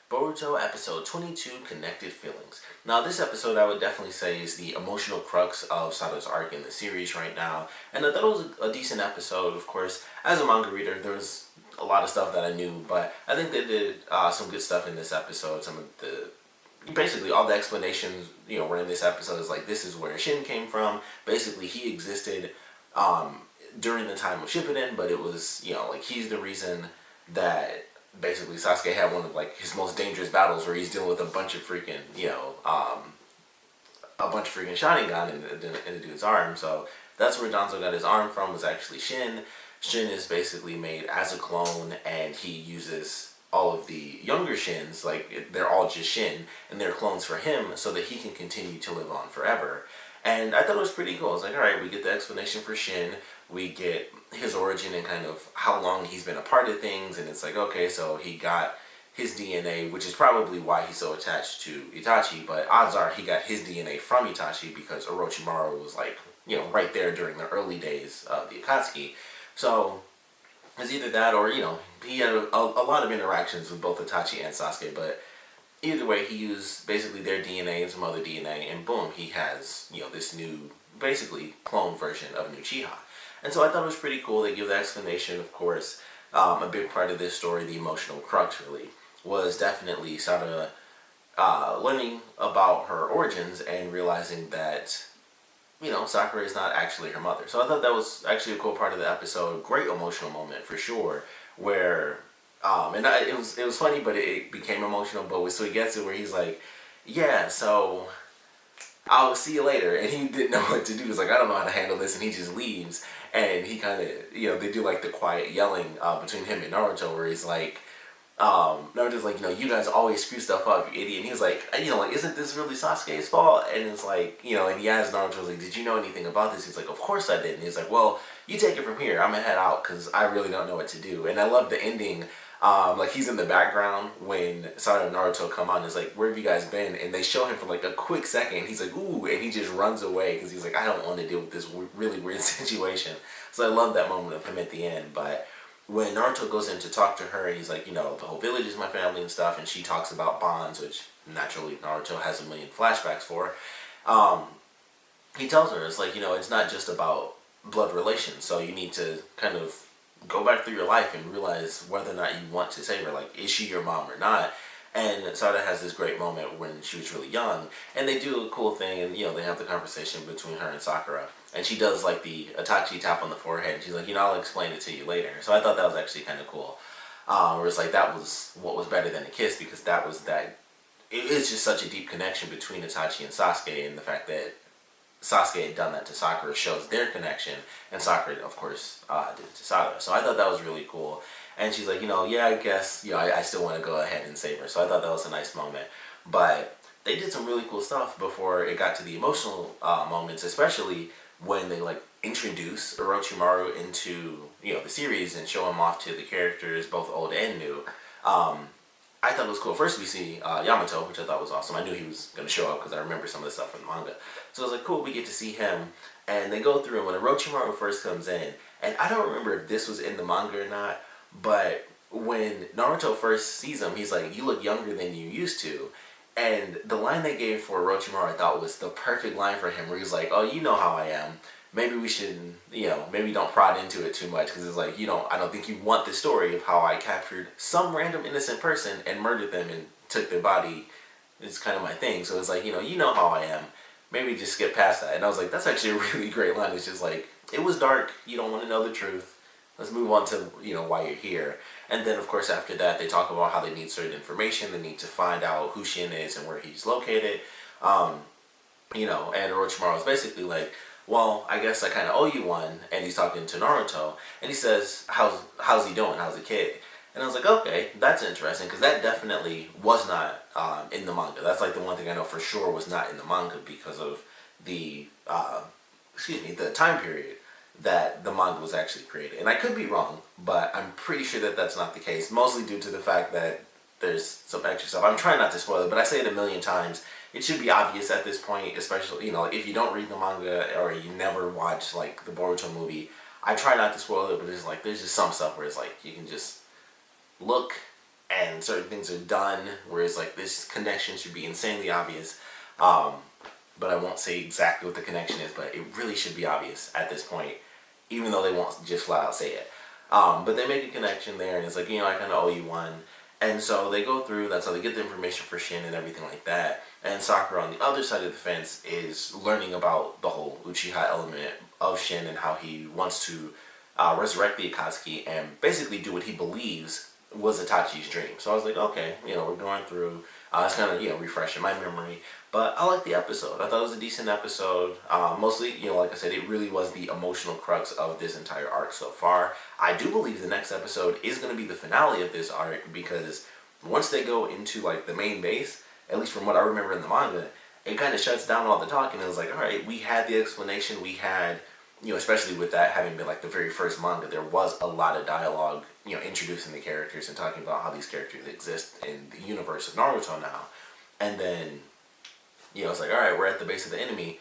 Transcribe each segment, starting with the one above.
Boruto episode 22, Connected Feelings. Now this episode I would definitely say is the emotional crux of Sarada's arc in the series right now, and I thought it was a decent episode. Of course, as a manga reader, there was a lot of stuff that I knew, but I think they did some good stuff in this episode. Some of the basically all the explanations were in this episode. Is like, this is where Shin came from. Basically he existed during the time of Shippuden, but it was like he's the reason that basically Sasuke had one of like his most dangerous battles where he's dealing with a bunch of freaking Sharingan in the dude's arm. So that's where Danzo got his arm from, was actually Shin. Shin is basically made as a clone, and he uses all of the younger Shins, like they're all just Shin, and they're clones for him so that he can continue to live on forever. And I thought it was pretty cool. It's like, alright, we get the explanation for Shin, we get his origin and kind of how long he's been a part of things, and it's like, okay, so he got his DNA, which is probably why he's so attached to Itachi, but odds are he got his DNA from Itachi because Orochimaru was like, right there during the early days of the Akatsuki. So it's either that or, he had a lot of interactions with both Itachi and Sasuke, but either way, he used basically their DNA and some other DNA, and boom, he has, this new, basically, clone version of New Uchiha. And so I thought it was pretty cool. They give the explanation, of course. A big part of this story, the emotional crux, really, was definitely Sarada learning about her origins and realizing that, Sakura is not actually her mother. So I thought that was actually a cool part of the episode. Great emotional moment, for sure, where it was funny, but it became emotional. But so he gets it where he's like, yeah, so I'll see you later, and he didn't know what to do. He's like, I don't know how to handle this, and he just leaves. And he kind of, they do like the quiet yelling between him and Naruto, where he's like, Naruto's like, you guys always screw stuff up, you idiot. And he was like, isn't this really Sasuke's fault? And it's like, and he asked Naruto, like, did you know anything about this? He's like, of course I did. And he's like, well, you take it from here. I'm gonna head out because I really don't know what to do. And I love the ending. Like he's in the background when Sarada and Naruto come on. It's like, where have you guys been? And they show him for like a quick second. He's like, ooh, and he just runs away because he's like, I don't want to deal with this really weird situation. So I love that moment of him at the end. But when Naruto goes in to talk to her, and he's like, the whole village is my family and stuff, and she talks about bonds, which naturally Naruto has a million flashbacks for. He tells her, it's like, it's not just about blood relations. So you need to kind of go back through your life and realize whether or not you want to save her. Like, is she your mom or not? And Sarada has this great moment when she was really young, and they do a cool thing, and they have the conversation between her and Sakura, and she does like the Itachi tap on the forehead, and she's like, I'll explain it to you later. So I thought that was actually kind of cool, where it's like, that was what was better than a kiss, because that was that, it is just such a deep connection between Itachi and Sasuke, and the fact that Sasuke had done that to Sakura shows their connection, and Sakura, of course, did it to Sarada. So I thought that was really cool. And she's like, yeah, I guess, I still want to go ahead and save her. So I thought that was a nice moment. But they did some really cool stuff before it got to the emotional moments, especially when they, like, introduce Orochimaru into, the series and show him off to the characters, both old and new. I thought it was cool. First we see Yamato, which I thought was awesome. I knew he was going to show up because I remember some of the stuff from the manga. So I was like, cool, we get to see him. And they go through, and when Orochimaru first comes in, and I don't remember if this was in the manga or not, but when Naruto first sees him, he's like, you look younger than you used to. And the line they gave for Orochimaru, I thought, was the perfect line for him, where he's like, oh, you know how I am. Maybe we shouldn't, maybe don't prod into it too much, because it's like, I don't think you want the story of how I captured some random innocent person and murdered them and took their body. It's kind of my thing. So it's like, you know how I am. Maybe just skip past that. And I was like, that's actually a really great line. It's just like, it was dark. You don't want to know the truth. Let's move on to, why you're here. And then, of course, after that, they talk about how they need certain information. They need to find out who Shin is and where he's located. And Orochimaru is basically like, well, I guess I kind of owe you one. And he's talking to Naruto. And he says, how's he doing? How's the kid? And I was like, okay, that's interesting. Because that definitely was not in the manga. That's like the one thing I know for sure was not in the manga because of the, the time period that the manga was actually created. And I could be wrong, but I'm pretty sure that that's not the case, mostly due to the fact that there's some extra stuff. I'm trying not to spoil it, but I say it a million times. It should be obvious at this point, especially, if you don't read the manga or you never watch, like, the Boruto movie. I try not to spoil it, but there's just some stuff where it's like, you can just look and certain things are done, whereas like this connection should be insanely obvious. Um, but I won't say exactly what the connection is, but it really should be obvious at this point, even though they won't just flat out say it. But they make a connection there, and it's like, I kind of owe you one. And so they go through, that's how they get the information for Shin and everything like that. And Sakura on the other side of the fence is learning about the whole Uchiha element of Shin and how he wants to resurrect the Akatsuki and basically do what he believes was Itachi's dream. So I was like, okay, we're going through, it's kind of, refreshing my memory. But I liked the episode. I thought it was a decent episode. Mostly, like I said, it really was the emotional crux of this entire arc so far. I do believe the next episode is going to be the finale of this arc, because once they go into like the main base, at least from what I remember in the manga, it kind of shuts down all the talking. It was like, all right, we had the explanation, we had, especially with that having been like the very first manga, there was a lot of dialogue, introducing the characters and talking about how these characters exist in the universe of Naruto now. And then, it's like, all right, we're at the base of the enemy,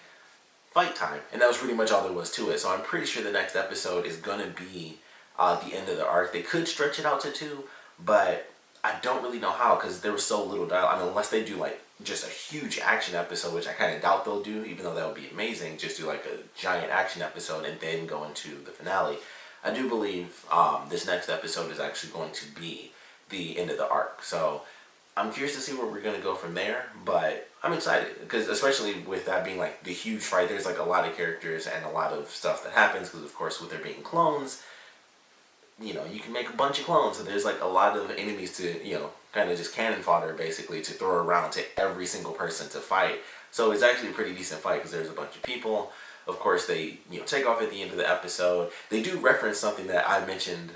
fight time. And that was pretty much all there was to it. So I'm pretty sure the next episode is going to be the end of the arc. They could stretch it out to 2, but I don't really know how, because there was so little dialogue. I mean, unless they do like just a huge action episode, which I kind of doubt they'll do, even though that would be amazing, just do like a giant action episode and then go into the finale. I do believe this next episode is actually going to be the end of the arc. So I'm curious to see where we're going to go from there, but I'm excited, because especially with that being like the huge fight, there's like a lot of characters and a lot of stuff that happens, because of course with there being clones, you can make a bunch of clones, so there's like a lot of enemies to, kind of just cannon fodder basically to throw around to every single person to fight. So it's actually a pretty decent fight, because there's a bunch of people. Of course they, take off at the end of the episode. They do reference something that I mentioned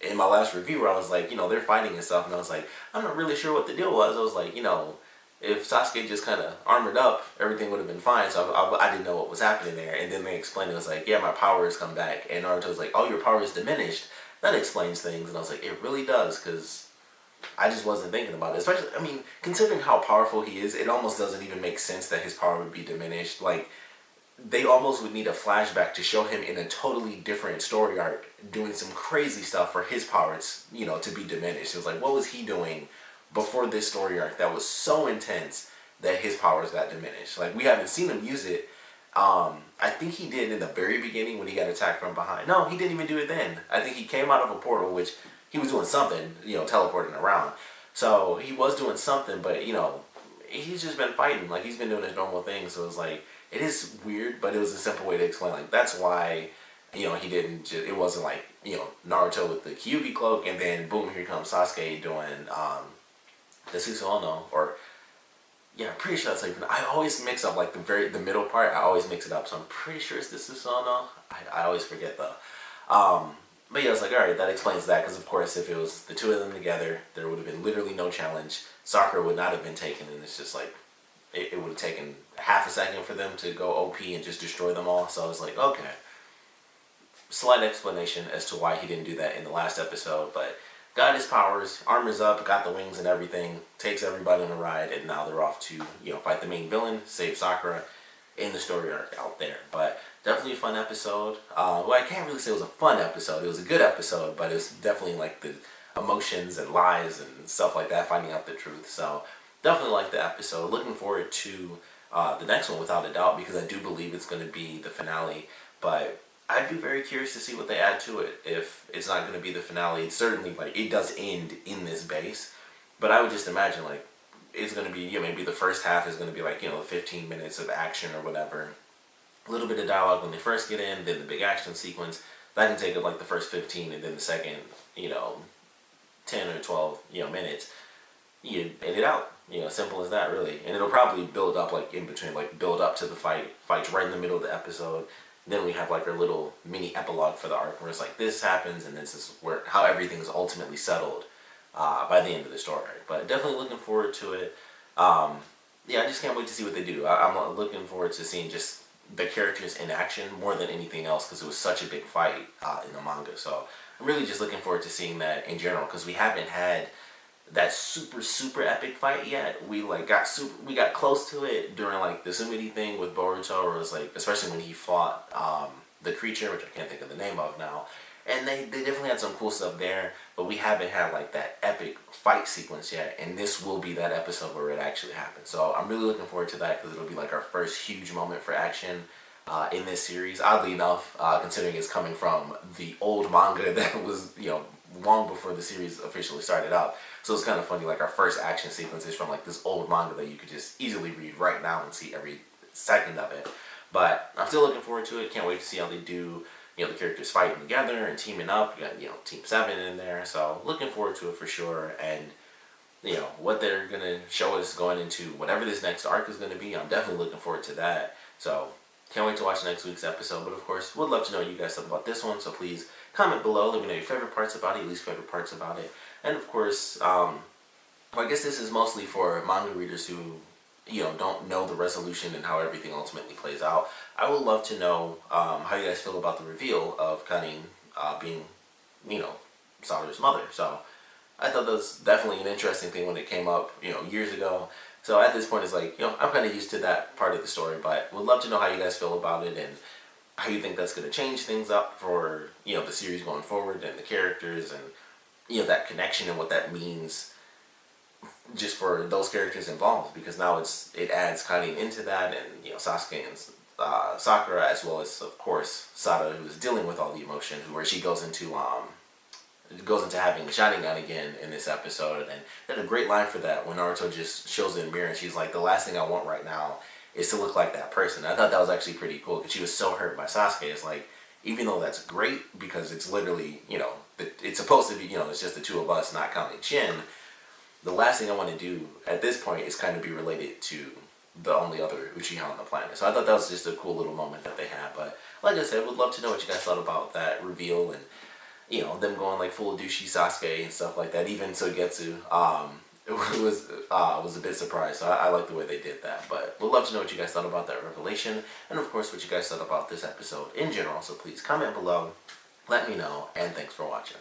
in my last review, where I was like, they're fighting and stuff, and I was like, I'm not really sure what the deal was. I was like, if Sasuke just kind of armored up, everything would have been fine. So I didn't know what was happening there. And then they explained it was like, yeah, my power has come back. And Naruto's like, oh, your power is diminished. That explains things. And I was like, it really does, because I just wasn't thinking about it. Especially, I mean, considering how powerful he is, it almost doesn't even make sense that his power would be diminished. Like, they almost would need a flashback to show him in a totally different story arc doing some crazy stuff for his powers, to be diminished. It was like, what was he doing before this story arc that was so intense that his powers got diminished? Like, we haven't seen him use it. I think he did in the very beginning when he got attacked from behind. No, he didn't even do it then. I think he came out of a portal, which he was doing something, teleporting around. So he was doing something, but, he's just been fighting. Like, he's been doing his normal thing. So it's like, it is weird, but it was a simple way to explain. Like, that's why, he didn't just, it wasn't like, Naruto with the Kyuubi cloak, and then boom, here comes Sasuke doing, the Susanoo, or, yeah, I'm pretty sure that's like, I always mix up, like, the middle part, I always mix it up, so I'm pretty sure it's the Susanoo. I always forget, though. But yeah, it's like, alright, that explains that, because of course, if it was the two of them together, there would have been literally no challenge. Sakura would not have been taken, and it's just like, it would have taken half a second for them to go OP and just destroy them all. So I was like, okay. Slight explanation as to why he didn't do that in the last episode, but got his powers, armors up, got the wings and everything, takes everybody on a ride, and now they're off to, fight the main villain, save Sakura in the story arc out there. But definitely a fun episode. Well, I can't really say it was a fun episode. It was a good episode, but it was definitely like the emotions and lies and stuff like that, finding out the truth. So definitely like the episode. Looking forward to the next one without a doubt, because I do believe it's going to be the finale. But I'd be very curious to see what they add to it. If it's not going to be the finale, it's certainly, like, it does end in this base. But I would just imagine, like, it's going to be, maybe the first half is going to be like, 15 minutes of action or whatever. A little bit of dialogue when they first get in, then the big action sequence. That can take up like the first 15, and then the second, 10 or 12, minutes, you end it out. Simple as that, really. And it'll probably build up, like, in between, like, build up to the fights right in the middle of the episode. Then we have, like, our little mini epilogue for the arc, where it's like, this happens, and this is where how everything is ultimately settled by the end of the story. But definitely looking forward to it. Yeah, I just can't wait to see what they do. I'm looking forward to seeing just the characters in action more than anything else, because it was such a big fight in the manga. So I'm really just looking forward to seeing that in general, because we haven't had that super epic fight yet. We got close to it during like the Sumidi thing with Boruto, where it was like, especially when he fought the creature, which I can't think of the name of now, And they definitely had some cool stuff there, but we haven't had like that epic fight sequence yet, and this will be that episode where it actually happens. So I'm really looking forward to that because it'll be like our first huge moment for action in this series. Oddly enough, considering it's coming from the old manga that was, long before the series officially started up. So it's kind of funny, like our first action sequence is from like this old manga that you could just easily read right now and see every second of it. But I'm still looking forward to it. Can't wait to see how they do, the characters fighting together and teaming up. You got, Team 7 in there. So looking forward to it for sure. And, what they're going to show us going into whatever this next arc is going to be, I'm definitely looking forward to that. So can't wait to watch next week's episode. But of course, would love to know what you guys thought about this one. So please comment below. Let me know your favorite parts about it, your least favorite parts about it. And of course, I guess this is mostly for manga readers who don't know the resolution and how everything ultimately plays out. I would love to know how you guys feel about the reveal of Kanin being, Sarada's mother. So I thought that was definitely an interesting thing when it came up, years ago. So at this point, it's like, I'm kind of used to that part of the story, but would love to know how you guys feel about it and how you think that's going to change things up for, the series going forward and the characters and, that connection and what that means just for those characters involved, because now it adds Karin into that, and Sasuke and Sakura, as well as of course Sarada, who's dealing with all the emotion, where she goes into having the Sharingan again in this episode, and they had a great line for that when Naruto just shows it in the mirror and she's like, the last thing I want right now is to look like that person. I thought that was actually pretty cool because she was so hurt by Sasuke. It's like, even though that's great because it's literally, it's supposed to be, it's just the two of us, not counting Shin. The last thing I want to do at this point is kind of be related to the only other Uchiha on the planet. So I thought that was just a cool little moment that they had. But like I said, would love to know what you guys thought about that reveal and, them going like full douchey Sasuke and stuff like that. Even Sogetsu was a bit surprised. So I like the way they did that. But would love to know what you guys thought about that revelation. And of course, what you guys thought about this episode in general. So please comment below. Let me know. And thanks for watching.